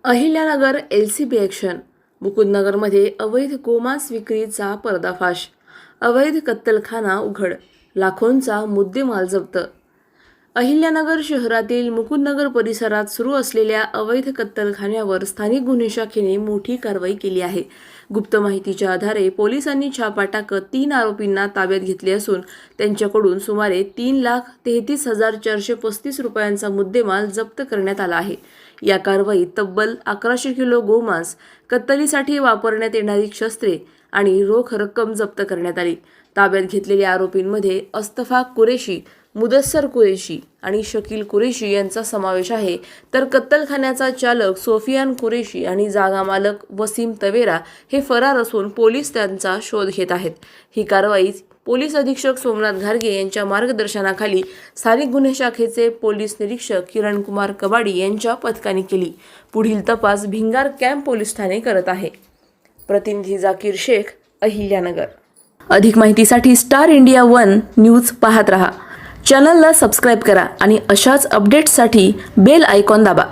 Ahilyanagar LCB action. मुकुंदनगरमध्ये अवैध गोमांस विक्रीचा पर्दाफाश. अवैध कत्तलखाना उघड. लाखोंचा मुद्देमाल जप्त. अहिल्यानगर शहरातील मुकुंदनगर परिसरात सुरू असलेल्या अवैध कत्तलखान्यावर स्थानिक गुन्हे शाखेने मोठी कारवाई केली आहे. गुप्त माहितीच्या आधारे पोलिसांनी छापा टाकत 3 आरोपींना ताब्यात घेतले असून त्यांच्याकडून सुमारे 3,33,435 रुपयांचा मुद्देमाल जप्त करण्यात आला आहे. या कारवाईत तब्बल 1100 किलो गोमांस, कत्तलीसाठी वापरण्यात येणारी शस्त्रे आणि रोख रक्कम जप्त करण्यात आली. ताब्यात घेतलेल्या आरोपींमध्ये अस्तफाक कुरेशी, मुदस्सर कुरेशी आणि शकील कुरेशी यांचा समावेश आहे, तर कत्तलखान्याचा चालक सोफियान कुरेशी आणि जागा मालक वसीम तवेरा हे फरार असून पोलीस त्यांचा शोध घेत आहेत. ही कारवाई पोलीस अधीक्षक सोमनाथ घारगे यांच्या मार्गदर्शनाखाली स्थानिक गुन्हे शाखेचे पोलीस निरीक्षक किरण कुमार कबाडी यांच्या पथकाने केली. पुढील तपास भिंगार कॅम्प पोलीस ठाणे करत आहे. प्रतिनिधी जाकीर शेख, अहिल्यानगर. अधिक माहितीसाठी स्टार इंडिया 1 न्यूज पाहत रहा. चॅनलला सबस्क्राईब करा आणि अशाच अपडेट्ससाठी बेल आयकॉन दाबा.